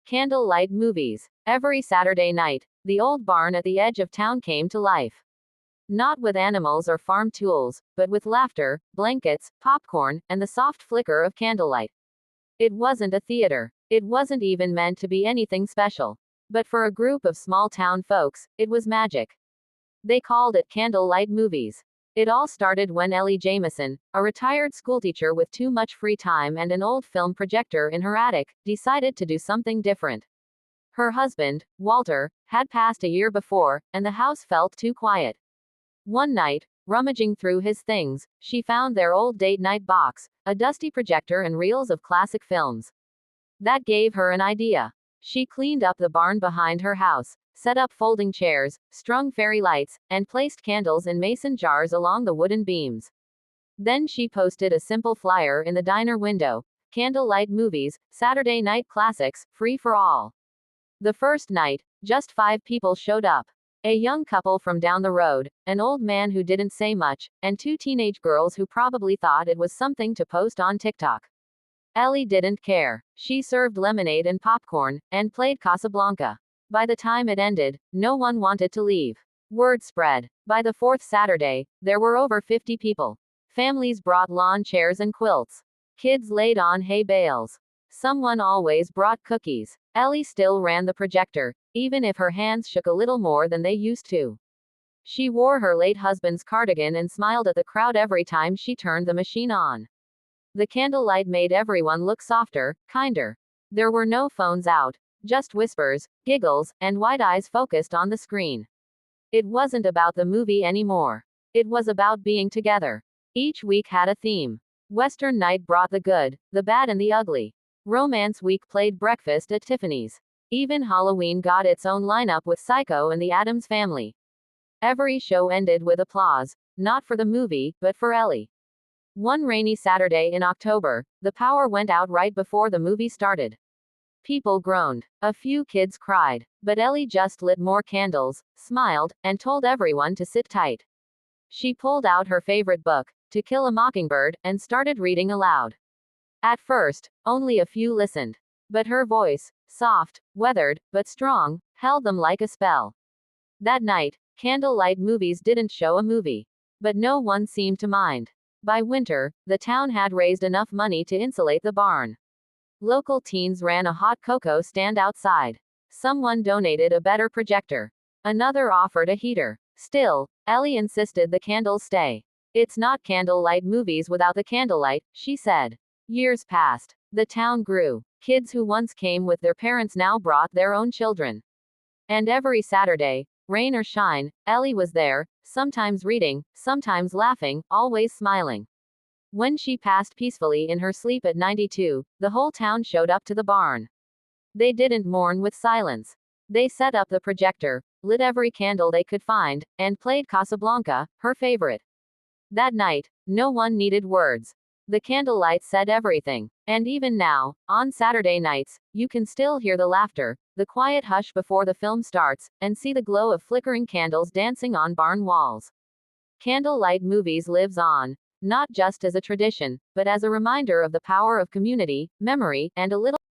Candlelight movies. Every Saturday night, the old barn at the edge of town came to life. Not with animals or farm tools, but with laughter, blankets, popcorn, and the soft flicker of candlelight. It wasn't a theater. It wasn't even meant to be anything special. But for a group of small town folks, it was magic. They called it candlelight movies. It all started when Ellie Jameson, a retired schoolteacher with too much free time and an old film projector in her attic, decided to do something different. Her husband, Walter, had passed a year before, and the house felt too quiet. One night, rummaging through his things, she found their old date night box, a dusty projector and reels of classic films. That gave her an idea. She cleaned up the barn behind her house, set up folding chairs, strung fairy lights, and placed candles in mason jars along the wooden beams. Then she posted a simple flyer in the diner window: Candlelight Movies, Saturday Night Classics, free for all. The first night, just 5 people showed up. A young couple from down the road, an old man who didn't say much, and 2 teenage girls who probably thought it was something to post on TikTok. Ellie didn't care. She served lemonade and popcorn, and played Casablanca. By the time it ended, no one wanted to leave. Word spread. By the 4th Saturday, there were over 50 people. Families brought lawn chairs and quilts. Kids laid on hay bales. Someone always brought cookies. Ellie still ran the projector, even if her hands shook a little more than they used to. She wore her late husband's cardigan and smiled at the crowd every time she turned the machine on. The candlelight made everyone look softer, kinder. There were no phones out, just whispers, giggles, and wide eyes focused on the screen. It wasn't about the movie anymore. It was about being together. Each week had a theme. Western night brought the good, the bad, and the ugly. Romance week played Breakfast at Tiffany's. Even Halloween got its own lineup with Psycho and the Addams Family. Every show ended with applause, not for the movie, but for Ellie. One rainy Saturday in October, the power went out right before the movie started. People groaned. A few kids cried. But Ellie just lit more candles, smiled, and told everyone to sit tight. She pulled out her favorite book, To Kill a Mockingbird, and started reading aloud. At first, only a few listened. But her voice, soft, weathered, but strong, held them like a spell. That night, Candlelight Movies didn't show a movie. But no one seemed to mind. By winter, the town had raised enough money to insulate the barn. Local teens ran a hot cocoa stand outside. Someone donated a better projector. Another offered a heater. Still, Ellie insisted the candles stay. It's not candlelight movies without the candlelight, she said. Years passed. The town grew. Kids who once came with their parents now brought their own children. And every Saturday, rain or shine, Ellie was there, sometimes reading, sometimes laughing, always smiling. When she passed peacefully in her sleep at 92, the whole town showed up to the barn. They didn't mourn with silence. They set up the projector, lit every candle they could find, and played Casablanca, her favorite. That night, no one needed words. The candlelight said everything. And even now, on Saturday nights, you can still hear the laughter, the quiet hush before the film starts, and see the glow of flickering candles dancing on barn walls. Candlelight Movies lives on, not just as a tradition, but as a reminder of the power of community, memory, and a little